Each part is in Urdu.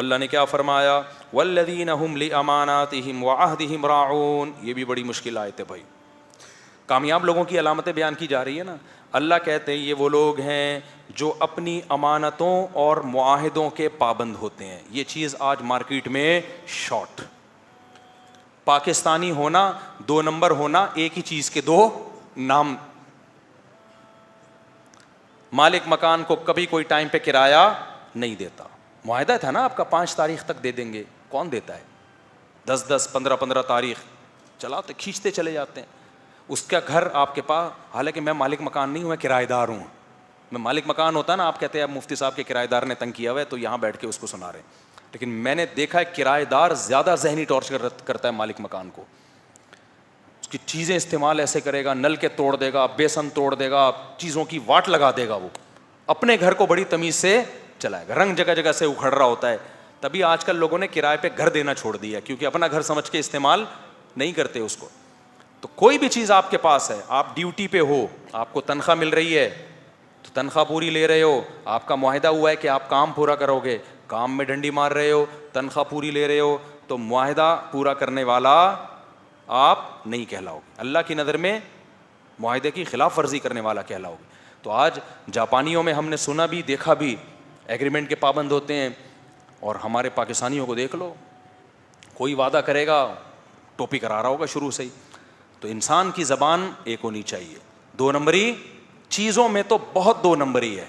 اللہ نے کیا فرمایا؟ والذین هم لاماناتہم وعہدہم راعون. یہ بھی بڑی مشکل آیت ہے بھائی. کامیاب لوگوں کی علامتیں بیان کی جا رہی ہے نا. اللہ کہتے ہیں یہ وہ لوگ ہیں جو اپنی امانتوں اور معاہدوں کے پابند ہوتے ہیں. یہ چیز آج مارکیٹ میں شارٹ. پاکستانی ہونا، 2 نمبر ہونا، ایک ہی چیز کے 2 نام. مالک مکان کو کبھی کوئی ٹائم پہ کرایہ نہیں دیتا. معاہدہ تھا نا آپ کا 5 تاریخ تک دے دیں گے. کون دیتا ہے؟ 10 15 تاریخ چلاتے کھینچتے چلے جاتے ہیں. اس کا گھر آپ کے پاس، حالانکہ میں مالک مکان نہیں ہوں، میں کرایہ دار ہوں. میں مالک مکان ہوتا نا، آپ کہتے ہیں اب مفتی صاحب کے کرایہ دار نے تنگ کیا ہوا ہے تو یہاں بیٹھ کے اس کو سنا رہے ہیں. لیکن میں نے دیکھا ہے کرایہ دار زیادہ ذہنی ٹارچر کرتا ہے مالک مکان کو. اس کی چیزیں استعمال ایسے کرے گا، نل کے توڑ دے گا، بیسن توڑ دے گا، چیزوں کی واٹ لگا دے گا. وہ اپنے گھر کو بڑی تمیز سے چلائے گا، رنگ جگہ جگہ سے اکھڑ رہا ہوتا ہے. تبھی آج کل لوگوں نے کرائے پہ گھر دینا چھوڑ دیا، کیونکہ اپنا گھر سمجھ کے استعمال نہیں کرتے اس کو. تو کوئی بھی چیز آپ کے پاس ہے، آپ ڈیوٹی پہ ہو، آپ کو تنخواہ مل رہی ہے تو تنخواہ پوری لے رہے ہو. آپ کا معاہدہ ہوا ہے کہ آپ کام پورا کرو گے، کام میں ڈنڈی مار رہے ہو، تنخواہ پوری لے رہے ہو، تو معاہدہ پورا کرنے والا آپ نہیں کہلاؤ گے. اللہ کی نظر میں معاہدے کی خلاف ورزی کرنے والا کہلاؤ گے. تو آج جاپانیوں میں ہم نے سنا بھی دیکھا بھی ایگریمنٹ کے پابند ہوتے ہیں، اور ہمارے پاکستانیوں کو دیکھ لو، کوئی وعدہ کرے گا ٹوپی کرا رہا ہوگا شروع سے ہی. تو انسان کی زبان ایک ہونی چاہیے. 2 نمبری چیزوں میں تو بہت 2 نمبری ہے.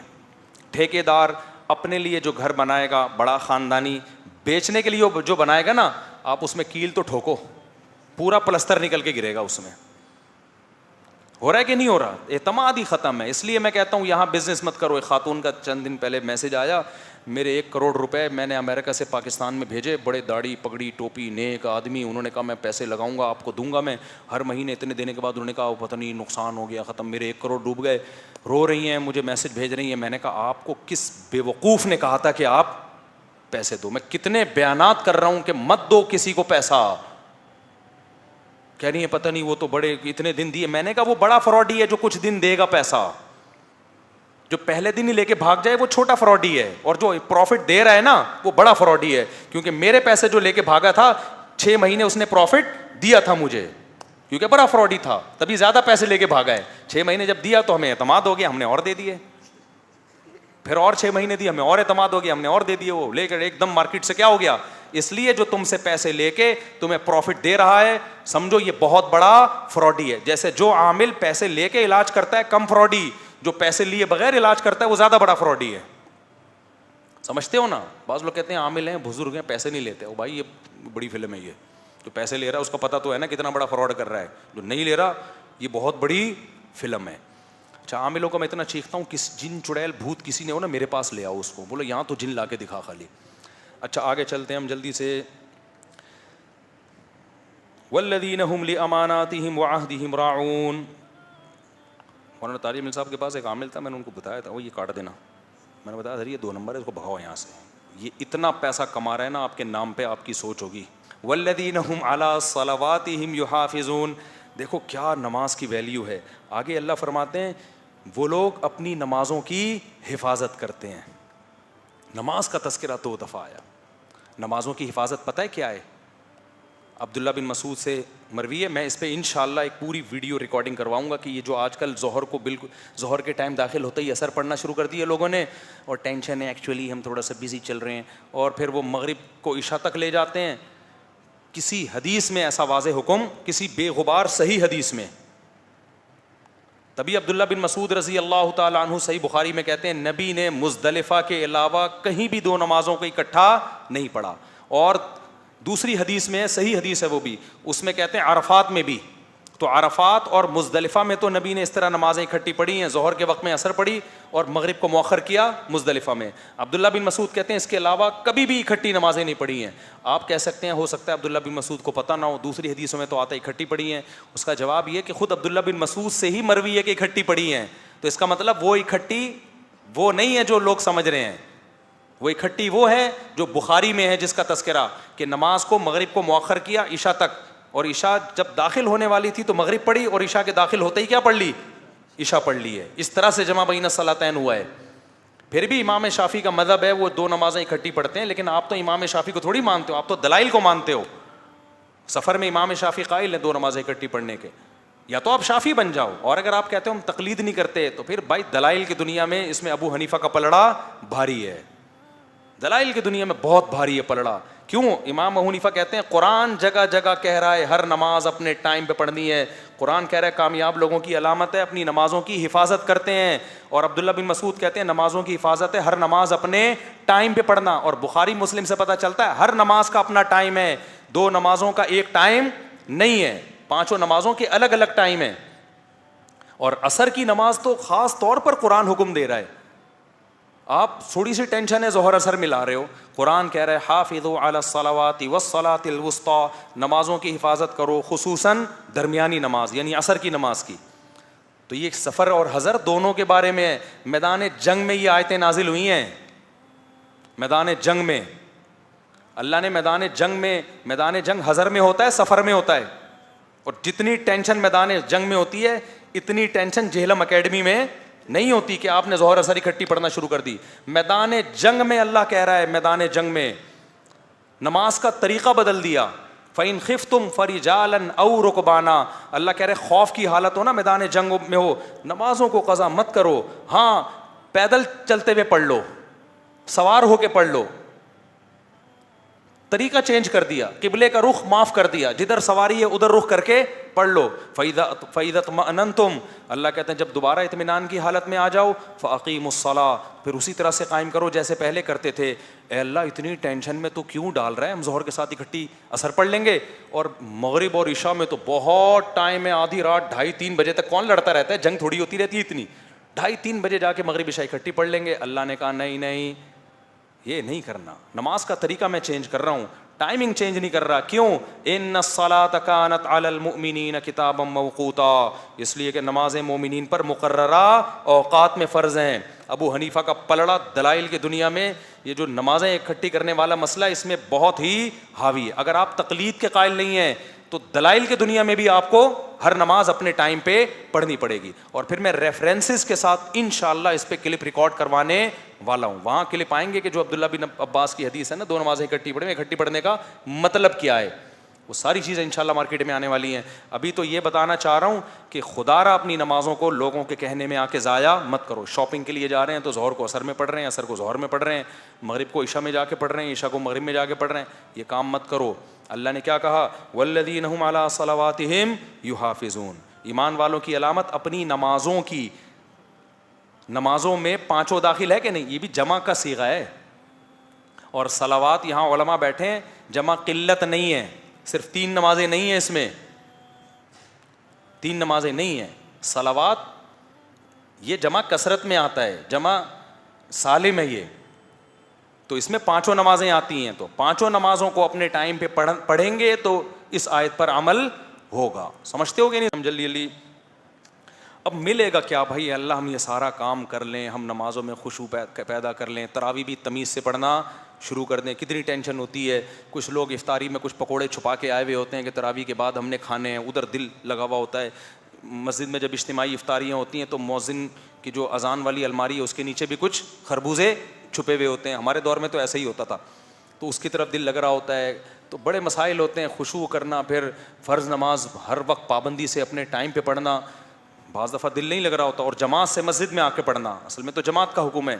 ٹھیکیدار اپنے لیے جو گھر بنائے گا بڑا خاندانی، بیچنے کے لیے جو بنائے گا نا، آپ اس میں کیل تو ٹھوکو، پورا پلستر نکل کے گرے گا اس میں. ہو رہا ہے کہ نہیں ہو رہا؟ اعتماد ہی ختم ہے. اس لیے میں کہتا ہوں یہاں بزنس مت کرو. ایک خاتون کا چند دن پہلے میسج آیا، میرے 1 کروڑ روپے میں نے امریکہ سے پاکستان میں بھیجے، بڑے داڑھی پگڑی ٹوپی نیک آدمی. انہوں نے کہا میں پیسے لگاؤں گا، آپ کو دوں گا میں ہر مہینے اتنے دینے کے بعد. انہوں نے کہا پتہ نہیں نقصان ہو گیا، ختم، میرے 1 کروڑ ڈوب گئے. رو رہی ہیں، مجھے میسج بھیج رہی ہیں. میں نے کہا آپ کو کس بے وقوف نے کہا تھا کہ آپ پیسے دو؟ میں کتنے بیانات کر رہا ہوں کہ مت دو کسی کو پیسہ. کہہ رہی ہے پتہ نہیں وہ تو بڑے اتنے دن دیے. میں نے کہا وہ بڑا فراڈی ہے جو کچھ دن دے گا پیسہ. جو پہلے دن ہی لے کے بھاگ جائے وہ چھوٹا فراڈی ہے، اور جو پروفٹ دے رہا ہے نا وہ بڑا فراڈی ہے. کیونکہ میرے پیسے جو لے کے بھاگا تھا 6 مہینے اس نے پروفٹ دیا تھا مجھے، کیونکہ بڑا فراڈی تھا، تبھی زیادہ پیسے لے کے بھاگا ہے. 6 مہینے جب دیا تو ہمیں اعتماد ہو گیا، ہم نے اور دے دیے. پھر اور 6 مہینے دی، ہمیں اور اعتماد ہو گیا، ہم نے اور دے دیے. وہ لے کر ایک دم مارکیٹ سے کیا ہو گیا. اس لیے جو تم سے پیسے لے کے تمہیں پروفٹ دے رہا ہے، سمجھو یہ بہت بڑا فراڈی ہے. جیسے جو عامل پیسے لے کے علاج کرتا ہے کم فراڈی، جو پیسے لیے بغیر علاج کرتا ہے وہ زیادہ بڑا فراڈی ہے. سمجھتے ہو نا؟ بعض لوگ کہتے ہیں عامل ہیں بزرگ ہیں پیسے نہیں لیتے. او بھائی یہ بڑی فلم ہے. یہ جو پیسے لے رہا ہے اس کو پتہ تو ہے نا کتنا بڑا فراڈ کر رہا ہے. جو نہیں لے رہا یہ بہت بڑی فلم ہے. اچھا عاملوں کو میں اتنا چیختا ہوں، کس جن چڑیل بھوت کسی نے ہو نا میرے پاس لے آؤ اس کو، بولو یہاں تو جن لا کے دکھا خالی. اچھا آگے چلتے ہیں ہم جلدی سے. والذین هم لاماناتہم وعہدہم راعون. مولانا طارق مل صاحب کے پاس ایک عامل تھا، میں نے ان کو بتایا تھا وہ یہ کاٹ دینا. میں نے بتایا سر یہ 2 نمبر ہے، اس کو بھگاؤ یہاں سے. یہ اتنا پیسہ کما رہا ہے نا آپ کے نام پہ، آپ کی سوچ ہوگی. والذین هم علی صلواتہم یحافظون. دیکھو کیا نماز کی ویلیو ہے. آگے اللہ فرماتے ہیں وہ لوگ اپنی نمازوں کی حفاظت کرتے ہیں. نماز کا تذکرہ 2 دفعہ آیا. نمازوں کی حفاظت پتہ ہے کیا ہے؟ عبداللہ بن مسعود سے مروی ہے. میں اس پہ انشاءاللہ ایک پوری ویڈیو ریکارڈنگ کرواؤں گا کہ یہ جو آج کل ظہر کو بالکل ظہر کے ٹائم داخل ہوتا ہی اثر پڑنا شروع کر دیا لوگوں نے، اور ٹینشن ہے ایکچولی ہم تھوڑا سا بزی چل رہے ہیں، اور پھر وہ مغرب کو عشاء تک لے جاتے ہیں. کسی حدیث میں ایسا واضح حکم، کسی بے غبار صحیح حدیث میں. تبھی عبداللہ بن مسعود رضی اللہ تعالیٰ عنہ صحیح بخاری میں کہتے ہیں نبی نے مزدلفہ کے علاوہ کہیں بھی 2 نمازوں کو اکٹھا نہیں پڑھا. اور دوسری حدیث میں صحیح حدیث ہے وہ بھی، اس میں کہتے ہیں عرفات میں بھی. تو عرفات اور مزدلفہ میں تو نبی نے اس طرح نمازیں اکٹھی پڑھی ہیں، ظہر کے وقت میں اثر پڑی اور مغرب کو مؤخر کیا مزدلفہ میں. عبداللہ بن مسعود کہتے ہیں اس کے علاوہ کبھی بھی اکٹھی نمازیں نہیں پڑھی ہیں. آپ کہہ سکتے ہیں ہو سکتا ہے عبداللہ بن مسعود کو پتہ نہ ہو، دوسری حدیثوں میں تو آتا ہے اکٹھی پڑھی ہیں. اس کا جواب یہ کہ خود عبداللہ بن مسعود سے ہی مروی ہے کہ اکٹھی پڑھی ہیں. تو اس کا مطلب وہ اکٹھی وہ نہیں ہے جو لوگ سمجھ رہے ہیں. وہ اکٹھی وہ ہے جو بخاری میں ہے، جس کا تذکرہ کہ نماز کو مغرب کو مؤخر کیا عشاء تک، اور عشاء جب داخل ہونے والی تھی تو مغرب پڑھی، اور عشاء کے داخل ہوتے ہی کیا پڑھ لی؟ عشاء پڑھ لی ہے. اس طرح سے جمع بین الصلاتین ہوا ہے. پھر بھی امام شافعی کا مذہب ہے وہ 2 نمازیں اکٹھی پڑھتے ہیں, لیکن آپ تو امام شافعی کو تھوڑی مانتے ہو, آپ تو دلائل کو مانتے ہو. سفر میں امام شافعی قائل ہیں 2 نمازیں اکٹھی پڑھنے کے, یا تو آپ شافعی بن جاؤ, اور اگر آپ کہتے ہو ہم تقلید نہیں کرتے تو پھر بھائی دلائل کی دنیا میں اس میں ابو حنیفہ کا پلڑا بھاری ہے, دلائل کی دنیا میں بہت بھاری ہے پلڑا. کیوں؟ امام ابو حنیفہ کہتے ہیں قرآن جگہ جگہ کہہ رہا ہے ہر نماز اپنے ٹائم پہ پڑھنی ہے. قرآن کہہ رہا ہے کامیاب لوگوں کی علامت ہے اپنی نمازوں کی حفاظت کرتے ہیں, اور عبداللہ بن مسعود کہتے ہیں نمازوں کی حفاظت ہے ہر نماز اپنے ٹائم پہ پڑھنا. اور بخاری مسلم سے پتہ چلتا ہے ہر نماز کا اپنا ٹائم ہے, 2 نمازوں کا ایک ٹائم نہیں ہے, 5 نمازوں کے الگ الگ ٹائم ہے. اور عصر کی نماز تو خاص طور پر قرآن حکم دے رہا ہے. آپ تھوڑی سی ٹینشن ہے ظہر اثر ملا رہے ہو, قرآن کہہ رہا ہے حافظوا علی الصلوات والصلاۃ الوسطی, نمازوں کی حفاظت کرو خصوصاً درمیانی نماز یعنی عصر کی نماز کی. تو یہ سفر اور حضر دونوں کے بارے میں ہے. میدان جنگ میں یہ آیتیں نازل ہوئی ہیں, میدان جنگ میں اللہ نے میدان جنگ حضر میں ہوتا ہے سفر میں ہوتا ہے, اور جتنی ٹینشن میدان جنگ میں ہوتی ہے اتنی ٹینشن جہلم اکیڈمی میں نہیں ہوتی کہ آپ نے ظہر اثر اکٹھی پڑھنا شروع کر دی. میدان جنگ میں اللہ کہہ رہا ہے میدان جنگ میں نماز کا طریقہ بدل دیا. فَإِنْ خِفْتُمْ فَرِجَالًا أَوْ رُكْبَانًا, اللہ کہہ رہے خوف کی حالت ہو نا میدان جنگ میں ہو, نمازوں کو قضا مت کرو, ہاں پیدل چلتے ہوئے پڑھ لو, سوار ہو کے پڑھ لو. طریقہ چینج کر دیا, قبلے کا رخ معاف کر دیا, جدھر سواری ہے ادھر رخ کر کے پڑھ لو. فَإِذَا اطْمَأْنَنْتُمْ, اللہ کہتے ہیں جب دوبارہ اطمینان کی حالت میں آ جاؤ, فَأَقِیمُوا الصَّلَاةَ, پھر اسی طرح سے قائم کرو جیسے پہلے کرتے تھے. اے اللہ اتنی ٹینشن میں تو کیوں ڈال رہا ہے, ہم ظہر کے ساتھ اکٹھی اثر پڑھ لیں گے, اور مغرب اور عشاء میں تو بہت ٹائم ہے, آدھی رات 2:30-3 بجے تک کون لڑتا رہتا ہے, جنگ تھوڑی ہوتی رہتی ہے اتنی, 2:30-3 بجے جا کے مغرب عشاء اکٹھی پڑھ لیں گے. اللہ نے کہا نہیں یہ نہیں کرنا, نماز کا طریقہ میں چینج کر رہا ہوں, ٹائمنگ چینج نہیں کر رہا. کیوں؟ ان الصلاۃ کانت علی المؤمنین کتابا موقوتا, اس لیے کہ نمازیں مومنین پر مقررہ اوقات میں فرض ہیں. ابو حنیفہ کا پلڑا دلائل کی دنیا میں, یہ جو نمازیں اکٹھی کرنے والا مسئلہ اس میں بہت ہی حاوی ہے. اگر آپ تقلید کے قائل نہیں ہیں تو دلائل کی دنیا میں بھی آپ کو ہر نماز اپنے ٹائم پہ پڑھنی پڑے گی. اور پھر میں ریفرنسز کے ساتھ انشاءاللہ اس پہ کلپ ریکارڈ کروانے والا ہوں. وہاں کلپ آئیں گے کہ جو عبداللہ بن عباس کی حدیث ہے نا 2 نمازیں اکٹھی پڑھنے کا مطلب کیا ہے, وہ ساری چیزیں انشاءاللہ مارکیٹ میں آنے والی ہیں. ابھی تو یہ بتانا چاہ رہا ہوں کہ خدا را اپنی نمازوں کو لوگوں کے کہنے میں آ کے ضائع مت کرو. شاپنگ کے لیے جا رہے ہیں تو ظہر کو عصر میں پڑھ رہے ہیں, عصر کو ظہر میں پڑھ رہے ہیں, مغرب کو عشاء میں جا کے پڑھ رہے ہیں, عشاء کو مغرب میں جا کے پڑھ رہے ہیں, یہ کام مت کرو. اللہ نے کیا کہا, والذین هم علی صلواتہم یحافظون, ایمان والوں کی علامت اپنی نمازوں کی, نمازوں میں 5 داخل ہے کہ نہیں, یہ بھی جمع کا صیغہ ہے. اور صلوات یہاں علماء بیٹھے ہیں, جمع قلت نہیں ہے, صرف 3 نمازیں نہیں ہیں, اس میں 3 نمازیں نہیں ہیں. صلوات یہ جمع کثرت میں آتا ہے, جمع سالم ہے یہ, تو اس میں 5 نمازیں آتی ہیں. تو 5 نمازوں کو اپنے ٹائم پہ پڑھیں گے تو اس آیت پر عمل ہوگا. سمجھتے ہو گے نہیں؟ ہم جلدی اب ملے گا کیا بھائی, اللہ ہم یہ سارا کام کر لیں, ہم نمازوں میں خشوع پیدا کر لیں, تراویح بھی تمیز سے پڑھنا شروع کر دیں. کتنی ٹینشن ہوتی ہے. کچھ لوگ افطاری میں کچھ پکوڑے چھپا کے آئے ہوئے ہوتے ہیں کہ تراویح کے بعد ہم نے کھانے ہیں, ادھر دل لگا ہوا ہوتا ہے. مسجد میں جب اجتماعی افطاریاں ہوتی ہیں تو مؤذن کی جو اذان والی الماری ہے اس کے نیچے بھی کچھ خربوزے چھپے ہوئے ہوتے ہیں. ہمارے دور میں تو ایسا ہی ہوتا تھا, تو اس کی طرف دل لگ رہا ہوتا ہے. تو بڑے مسائل ہوتے ہیں, خشوع کرنا, پھر فرض نماز ہر وقت پابندی سے اپنے ٹائم پہ پڑھنا. بعض دفعہ دل نہیں لگ رہا ہوتا, اور جماعت سے مسجد میں آ کے پڑھنا, اصل میں تو جماعت کا حکم ہے.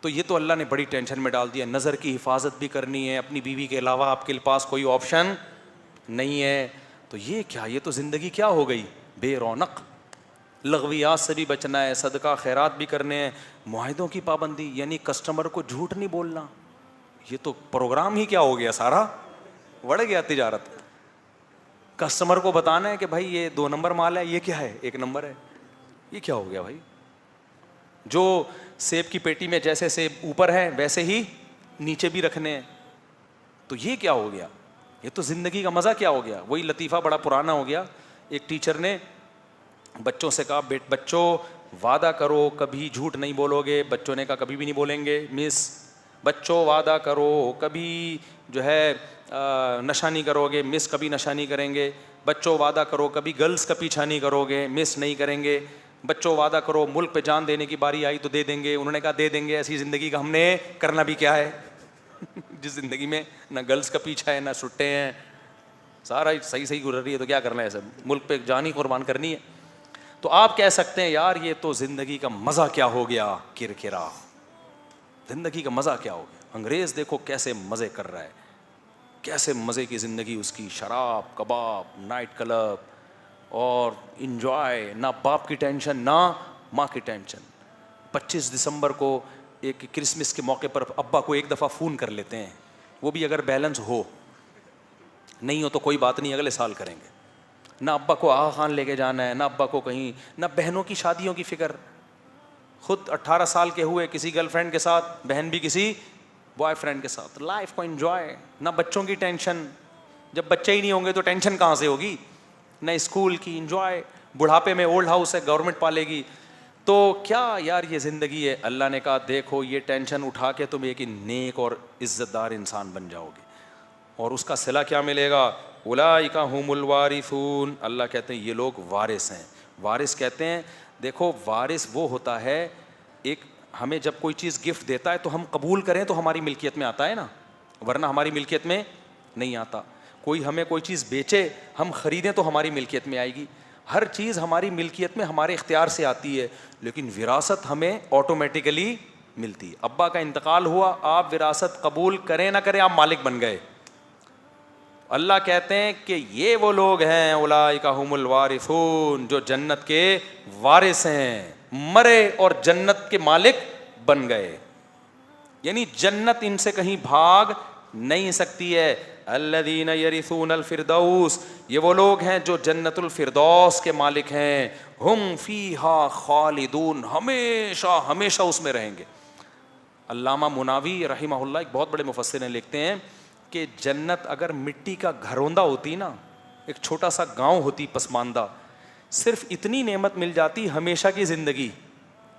تو یہ تو اللہ نے بڑی ٹینشن میں ڈال دیا. نظر کی حفاظت بھی کرنی ہے, اپنی بیوی کے علاوہ آپ کے پاس کوئی آپشن نہیں ہے. تو یہ کیا, یہ تو زندگی کیا ہو گئی, بے رونق. لغویات سے بھی بچنا ہے, صدقہ خیرات بھی کرنے ہیں, معاہدوں کی پابندی, یعنی کسٹمر کو جھوٹ نہیں بولنا. یہ تو پروگرام ہی کیا ہو گیا, سارا بڑھ گیا تجارت. کسٹمر کو بتانا ہے کہ بھائی یہ 2 نمبر مال ہے, یہ کیا ہے 1 نمبر ہے. یہ کیا ہو گیا بھائی. جو سیب کی پیٹی میں جیسے سیب اوپر ہے ویسے ہی نیچے بھی رکھنے ہیں. تو یہ کیا ہو گیا, یہ تو زندگی کا مزہ کیا ہو گیا. وہی لطیفہ بڑا پرانا ہو گیا. ایک ٹیچر نے بچوں سے کہا, بچوں وعدہ کرو کبھی جھوٹ نہیں بولو گے. بچوں نے کہا کبھی بھی نہیں بولیں گے مس. بچوں وعدہ کرو کبھی جو ہے نشہ نہیں کرو گے. مس کبھی نشہ نہیں کریں گے. بچوں وعدہ کرو کبھی گرلس کا پیچھا نہیں کرو گے. مس نہیں کریں گے. بچوں وعدہ کرو ملک پہ جان دینے کی باری آئی تو دے دیں گے, انہوں نے کہا دے دیں گے. ایسی زندگی کا ہم نے کرنا بھی کیا ہے جس زندگی میں نہ گرلس کا پیچھا ہے نہ سٹے ہیں, سارا صحیح گزر رہی ہے, تو کیا کرنا ہے, سب ملک پہ جان ہی قربان کرنی ہے. تو آپ کہہ سکتے ہیں یار یہ تو زندگی کا مزہ کیا ہو گیا, کرکرا, زندگی کا مزہ کیا ہو گیا. انگریز دیکھو کیسے مزے کر رہا ہے, کیسے مزے کی زندگی اس کی, شراب, کباب, نائٹ کلب اور انجوائے, نہ باپ کی ٹینشن نہ ماں کی ٹینشن. 25 دسمبر کو ایک کرسمس کے موقع پر ابا کو ایک دفعہ فون کر لیتے ہیں, وہ بھی اگر بیلنس ہو, نہیں ہو تو کوئی بات نہیں اگلے سال کریں گے. نہ ابا کو آغا خان لے کے جانا ہے, نہ ابا کو کہیں, نہ بہنوں کی شادیوں کی فکر. خود 18 سال کے ہوئے کسی گرل فرینڈ کے ساتھ, بہن بھی کسی بوائے فرینڈ کے ساتھ, لائف کو انجوائے. نہ بچوں کی ٹینشن, جب بچے ہی نہیں ہوں گے تو ٹینشن کہاں سے ہوگی, نہ اسکول کی, انجوائے. بڑھاپے میں اولڈ ہاؤس ہے, گورنمنٹ پالے گی. تو کیا یار یہ زندگی ہے. اللہ نے کہا دیکھو یہ ٹینشن اٹھا کے تم ایک نیک اور عزت دار انسان بن جاؤ گے, اور اس کا صلہ کیا ملے گا, اولئک ھم الوارثون. اللہ کہتے ہیں یہ لوگ وارث ہیں. وارث کہتے ہیں دیکھو وارث وہ ہوتا ہے, ایک ہمیں جب کوئی چیز گفٹ دیتا ہے تو ہم قبول کریں تو ہماری ملکیت میں آتا ہے نا, ورنہ ہماری ملکیت میں نہیں آتا. کوئی ہمیں کوئی چیز بیچے, ہم خریدیں تو ہماری ملکیت میں آئے گی. ہر چیز ہماری ملکیت میں ہمارے اختیار سے آتی ہے, لیکن وراثت ہمیں آٹومیٹیکلی ملتی ہے. ابا کا انتقال ہوا, آپ وراثت قبول کریں نہ کریں آپ مالک بن گئے. اللہ کہتے ہیں کہ یہ وہ لوگ ہیں اولئک ھم الوارثون, جو جنت کے وارث ہیں, مرے اور جنت کے مالک بن گئے. یعنی جنت ان سے کہیں بھاگ نہیں سکتی ہے. الذین یرثون الفردوس, یہ وہ لوگ ہیں جو جنت الفردوس کے مالک ہیں. ہم فیہا خالدون, ہمیشہ ہمیشہ اس میں رہیں گے. علامہ مناوی رحمہ اللہ ایک بہت بڑے مفسر ہیں, لکھتے ہیں کہ جنت اگر مٹی کا گھروندہ ہوتی نا, ایک چھوٹا سا گاؤں ہوتی پسماندہ, صرف اتنی نعمت مل جاتی ہمیشہ کی زندگی,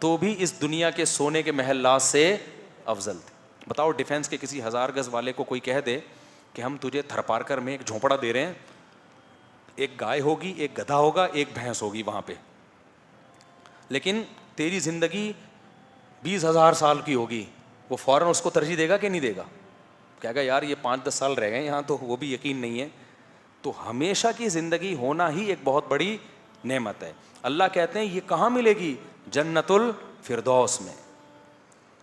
تو بھی اس دنیا کے سونے کے محلات سے افضل تھی. بتاؤ ڈیفینس کے کسی 1000 گز والے کو کوئی کہہ دے کہ ہم تجھے تھرپارکر میں ایک جھونپڑا دے رہے ہیں, ایک گائے ہوگی, ایک گدھا ہوگا, ایک بھینس ہوگی وہاں پہ, لیکن تیری زندگی 20,000 سال کی ہوگی, وہ فوراً اس کو ترجیح دے گا کہ نہیں دے گا؟ کہے گا یار یہ 5-10 سال رہ گئے یہاں, تو وہ بھی یقین نہیں ہے. تو ہمیشہ کی زندگی ہونا ہی ایک بہت بڑی نعمت ہے. اللہ کہتے ہیں یہ کہاں ملے گی, جنت الفردوس میں,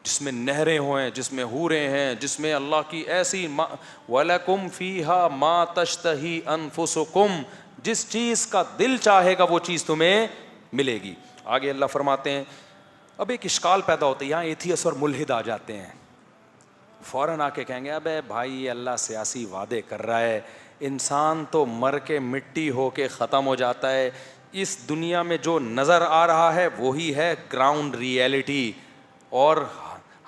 جس میں نہریں ہوئیں, جس میں حوریں ہیں, جس میں اللہ کی ایسی وَلَكُمْ فِيهَا مَا تَشْتَهِي أَنفُسُكُمْ, جس چیز کا دل چاہے گا وہ چیز تمہیں ملے گی. آگے اللہ فرماتے ہیں, اب ایک اشکال پیدا ہوتا ہے, یہاں ایتھیس اور ملحد آ جاتے ہیں, فوراً آ کے کہیں گے ابے بھائی اللہ سیاسی وعدے کر رہا ہے, انسان تو مر کے مٹی ہو کے ختم ہو جاتا ہے, اس دنیا میں جو نظر آ رہا ہے وہی ہے گراؤنڈ ریئلٹی, اور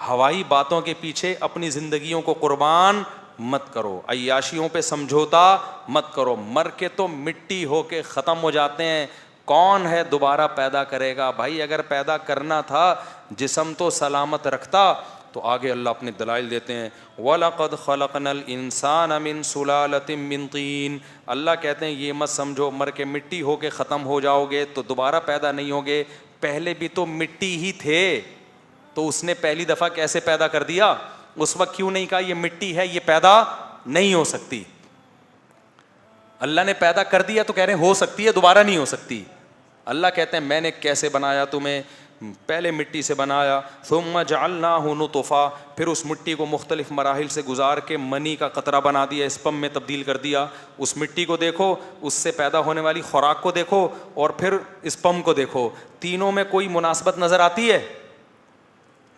ہوائی باتوں کے پیچھے اپنی زندگیوں کو قربان مت کرو, عیاشیوں پہ سمجھوتا مت کرو, مر کے تو مٹی ہو کے ختم ہو جاتے ہیں. کون ہے دوبارہ پیدا کرے گا؟ بھائی اگر پیدا کرنا تھا جسم تو سلامت رکھتا. تو آگے اللہ اپنے دلائل دیتے ہیں, وَلَقَدْ خَلَقْنَا الْإِنسَانَ مِنْ سُلَالَةٍ مِّن طِينٍ. اللہ کہتے ہیں یہ مت سمجھو مر کے مٹی ہو کے ختم ہو جاؤ گے تو دوبارہ پیدا نہیں ہوگے, پہلے بھی تو مٹی ہی تھے, تو اس نے پہلی دفعہ کیسے پیدا کر دیا؟ اس وقت کیوں نہیں کہا یہ مٹی ہے یہ پیدا نہیں ہو سکتی؟ اللہ نے پیدا کر دیا تو کہہ رہے ہیں ہو سکتی ہے, دوبارہ نہیں ہو سکتی. اللہ کہتے ہیں میں نے کیسے بنایا تمہیں, پہلے مٹی سے بنایا, ثم جعلناہ نطفہ, پھر اس مٹی کو مختلف مراحل سے گزار کے منی کا قطرہ بنا دیا, اسپم میں تبدیل کر دیا. اس مٹی کو دیکھو, اس سے پیدا ہونے والی خوراک کو دیکھو, اور پھر اسپم کو دیکھو, تینوں میں کوئی مناسبت نظر آتی ہے؟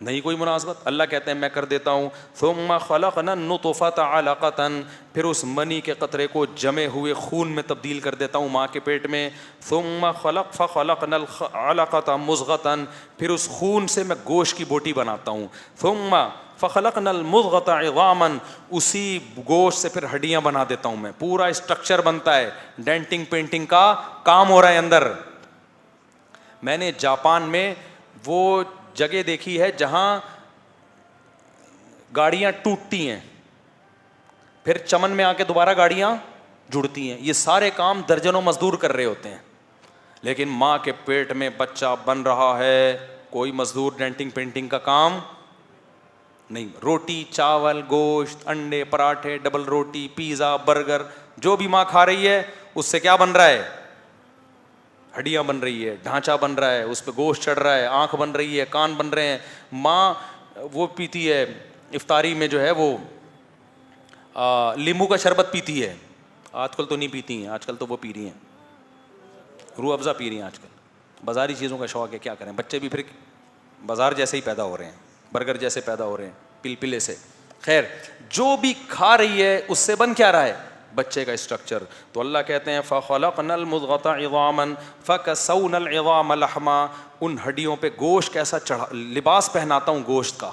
نہیں کوئی مناسبت. اللہ کہتے ہیں میں کر دیتا ہوں. ثم خلقنا النطفة علقة, پھر اس منی کے قطرے کو جمے ہوئے خون میں تبدیل کر دیتا ہوں ماں کے پیٹ میں. ثم فخلقنا العلقة مضغة, پھر اس خون سے میں گوشت کی بوٹی بناتا ہوں. ثم فخلقنا المضغة عظاما, اسی گوشت سے پھر ہڈیاں بنا دیتا ہوں میں, پورا اسٹرکچر بنتا ہے, ڈینٹنگ پینٹنگ کا کام ہو رہا ہے اندر. میں نے جاپان میں وہ جگہ دیکھی ہے جہاں گاڑیاں ٹوٹتی ہیں پھر چمن میں آ کے دوبارہ گاڑیاں جڑتی ہیں. یہ سارے کام درجنوں مزدور کر رہے ہوتے ہیں, لیکن ماں کے پیٹ میں بچہ بن رہا ہے، کوئی مزدور ڈینٹنگ پینٹنگ کا کام نہیں، روٹی چاول گوشت انڈے پراٹھے ڈبل روٹی پیزا برگر جو بھی ماں کھا رہی ہے اس سے کیا بن رہا ہے؟ ہڈیاں بن رہی ہے، ڈھانچہ بن رہا ہے، اس پہ گوشت چڑھ رہا ہے، آنکھ بن رہی ہے، کان بن رہے ہیں. ماں وہ پیتی ہے افطاری میں جو ہے وہ لیمو کا شربت پیتی ہے، آج کل تو نہیں پیتی ہیں، آج کل تو وہ پی رہی ہیں روح افزا پی رہی ہیں. آج کل بازاری چیزوں کا شوق ہے، کیا کریں، بچے بھی پھر بازار جیسے ہی پیدا ہو رہے ہیں، برگر جیسے پیدا ہو رہے ہیں پلپلے سے. خیر جو بھی کھا رہی ہے اس سے بن کیا رہا ہے؟ بچے کا اسٹرکچر. تو اللہ کہتے ہیں فَخَلَقْنَا الْمُضْغَةَ عِظَامًا فَكَسَوْنَا الْعِظَامَ لَحْمًا، ان ہڈیوں پہ گوشت کیسا چڑھا، لباس پہناتا ہوں گوشت کا.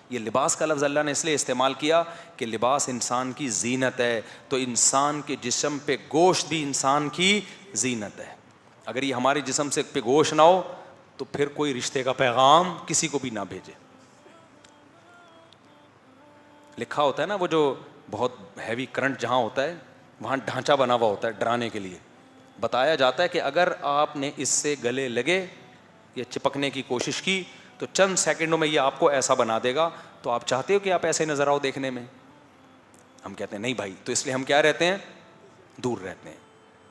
یہ لباس کا لفظ اللہ نے اس لیے استعمال کیا کہ لباس انسان کی زینت ہے، تو انسان کے جسم پہ گوشت بھی انسان کی زینت ہے. اگر یہ ہمارے جسم سے پہ گوشت نہ ہو تو پھر کوئی رشتے کا پیغام کسی کو بھی نہ بھیجے. لکھا ہوتا ہے نا وہ جو بہت ہیوی کرنٹ جہاں ہوتا ہے وہاں ڈھانچہ بنا ہوا ہوتا ہے ڈرانے کے لیے. بتایا جاتا ہے کہ اگر آپ نے اس سے گلے لگے یا چپکنے کی کوشش کی تو چند سیکنڈوں میں یہ آپ کو ایسا بنا دے گا. تو آپ چاہتے ہو کہ آپ ایسے نظر آؤ دیکھنے میں؟ ہم کہتے ہیں نہیں بھائی. تو اس لیے ہم کیا رہتے ہیں؟ دور رہتے ہیں.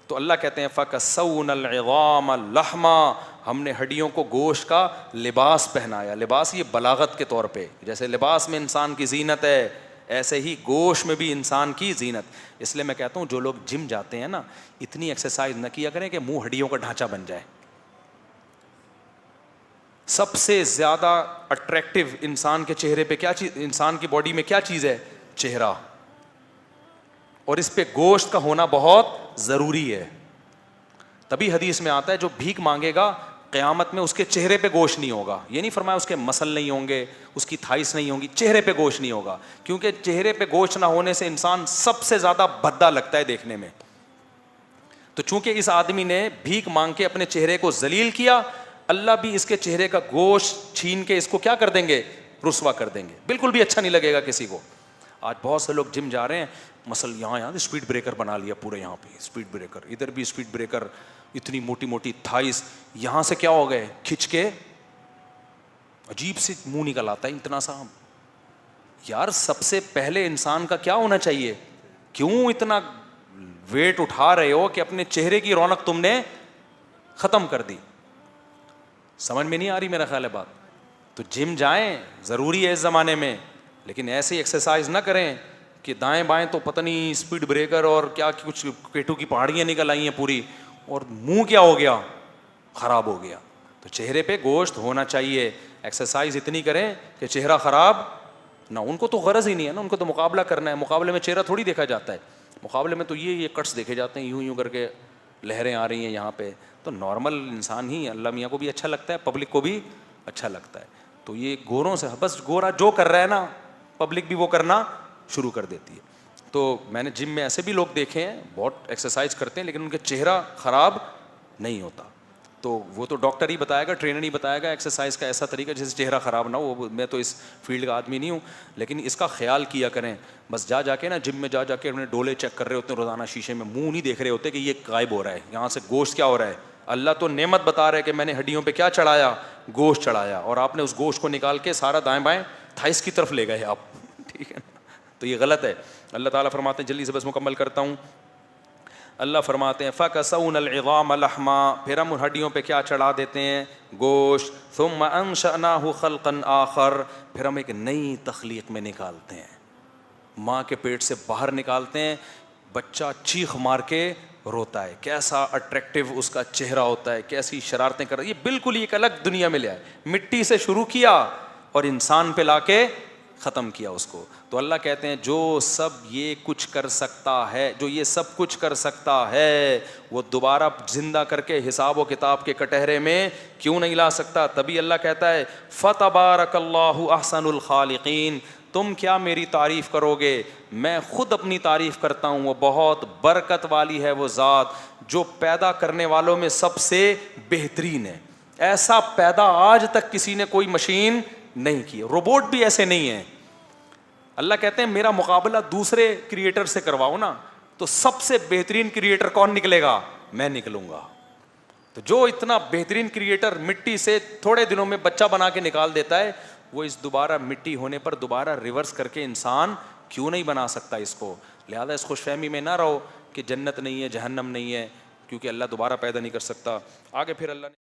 تو اللہ کہتے ہیں فَكَسَوْنَا الْعِظَامَ لَحْمًا، ہم نے ہڈیوں کو گوشت کا لباس پہنایا. لباس یہ بلاغت کے طور پہ، جیسے لباس میں انسان کی زینت ہے ایسے ہی گوشت میں بھی انسان کی زینت. اس لیے میں کہتا ہوں جو لوگ جم جاتے ہیں نا اتنی ایکسرسائز نہ کیا کریں کہ منہ ہڈیوں کا ڈھانچہ بن جائے. سب سے زیادہ اٹریکٹیو انسان کے چہرے پہ کیا چیز، انسان کی باڈی میں کیا چیز ہے؟ چہرہ. اور اس پہ گوشت کا ہونا بہت ضروری ہے. تبھی حدیث میں آتا ہے جو بھیک مانگے گا قیامت میں اس کے چہرے پہ گوشت نہیں ہوگا. یہ نہیں فرمایا اس کے مسل نہیں ہوں گے، اس کی تھائس نہیں ہوں گی، چہرے پہ گوشت نہیں ہوگا. کیونکہ چہرے پہ گوشت نہ ہونے سے انسان سب سے زیادہ بھدا لگتا ہے دیکھنے میں. تو چونکہ اس آدمی نے بھیک مانگ کے اپنے چہرے کو ذلیل کیا، اللہ بھی اس کے چہرے کا گوشت چھین کے اس کو کیا کر دیں گے؟ رسوا کر دیں گے. بالکل بھی اچھا نہیں لگے گا کسی کو. آج بہت سے لوگ جم جا رہے ہیں، مسل یہاں اسپیڈ بریکر بنا لیا پورے، یہاں پہ اسپیڈ بریکر، ادھر بھی اسپیڈ بریکر، اتنی موٹی موٹی تھائس، یہاں سے کیا ہو گئے کھچ کے عجیب سے منہ نکل آتا ہے اتنا سا. یار سب سے پہلے انسان کا کیا ہونا چاہیے؟ کیوں اتنا ویٹ اٹھا رہے ہو کہ اپنے چہرے کی رونق تم نے ختم کر دی؟ سمجھ میں نہیں آ رہی میرا خیال ہے بات. تو جم جائیں ضروری ہے اس زمانے میں، لیکن ایسی ایکسرسائز نہ کریں کہ دائیں بائیں تو پتہ نہیں اسپیڈ بریکر اور کیا کچھ پیٹو کی پہاڑیاں نکل آئی ہیں پوری، اور منہ کیا ہو گیا؟ خراب ہو گیا. تو چہرے پہ گوشت ہونا چاہیے. ایکسرسائز اتنی کریں کہ چہرہ خراب نہ. ان کو تو غرض ہی نہیں ہے نا، ان کو تو مقابلہ کرنا ہے. مقابلے میں چہرہ تھوڑی دیکھا جاتا ہے. مقابلے میں تو یہ کٹس دیکھے جاتے ہیں، یوں یوں کر کے لہریں آ رہی ہیں یہاں پہ. تو نارمل انسان ہی اللہ میاں کو بھی اچھا لگتا ہے، پبلک کو بھی اچھا لگتا ہے. تو یہ گوروں سے بس گورا جو کر رہا ہے نا پبلک بھی وہ کرنا شروع کر دیتی ہے. تو میں نے جم میں ایسے بھی لوگ دیکھے ہیں بہت ایکسرسائز کرتے ہیں لیکن ان کے چہرہ خراب نہیں ہوتا. تو وہ تو ڈاکٹر ہی بتائے گا، ٹرینر ہی بتائے گا ایکسرسائز کا ایسا طریقہ جس سے چہرہ خراب نہ ہو. میں تو اس فیلڈ کا آدمی نہیں ہوں، لیکن اس کا خیال کیا کریں. بس جا کے نا جم میں جا کے اپنے ڈولے چیک کر رہے ہوتے ہیں روزانہ شیشے میں، منہ نہیں دیکھ رہے ہوتے کہ یہ غائب ہو رہا ہے یہاں سے گوشت کیا ہو رہا ہے. اللہ تو نعمت بتا رہا ہے کہ میں نے ہڈیوں پہ کیا چڑھایا؟ گوشت چڑھایا، اور آپ نے اس گوشت کو نکال کے سارا دائیں بائیں تھائس کی طرف لے گئے آپ. ٹھیک ہے، تو یہ غلط ہے. اللہ تعالیٰ فرماتے ہیں، جلدی سے بس مکمل کرتا ہوں. اللہ فرماتے ہیں فَكَسَوْنَا الْعِظَامَ لَحْمًا، پھر ہم ان ہڈیوں پہ کیا چڑھا دیتے ہیں؟ گوشت. ثُمَّ أَنشَأْنَاهُ خَلْقًا آخَرَ، پھر ہم ایک نئی تخلیق میں نکالتے ہیں. ماں کے پیٹ سے باہر نکالتے ہیں، بچہ چیخ مار کے روتا ہے، کیسا اٹریکٹیو اس کا چہرہ ہوتا ہے، کیسی شرارتیں کر رہا ہے. یہ بالکل ایک الگ دنیا میں لے آئے. مٹی سے شروع کیا اور انسان پہ لا کے ختم کیا اس کو. تو اللہ کہتے ہیں جو سب یہ کچھ کر سکتا ہے، جو یہ سب کچھ کر سکتا ہے، وہ دوبارہ زندہ کر کے حساب و کتاب کے کٹہرے میں کیوں نہیں لا سکتا؟ تبھی اللہ کہتا ہے فَتَبَارَكَ اللَّهُ أَحْسَنُ الْخَالِقِينَ، تم کیا میری تعریف کرو گے؟ میں خود اپنی تعریف کرتا ہوں. وہ بہت برکت والی ہے وہ ذات جو پیدا کرنے والوں میں سب سے بہترین ہے. ایسا پیدا آج تک کسی نے کوئی مشین نہیں کی. روبوٹ بھی ایسے نہیں ہیں. اللہ کہتے ہیں میرا مقابلہ دوسرے کریٹر سے کرواؤ نا تو سب سے بہترین کریٹر کون نکلے گا؟ میں نکلوں گا. تو جو اتنا بہترین کریٹر مٹی سے تھوڑے دنوں میں بچہ بنا کے نکال دیتا ہے, وہ اس دوبارہ مٹی ہونے پر دوبارہ ریورس کر کے انسان کیوں نہیں بنا سکتا اس کو. لہذا اس خوش فہمی میں نہ رہو کہ جنت نہیں ہے جہنم نہیں ہے, کیونکہ اللہ دوبارہ پیدا نہیں کر سکتا. آگے پھر اللہ نے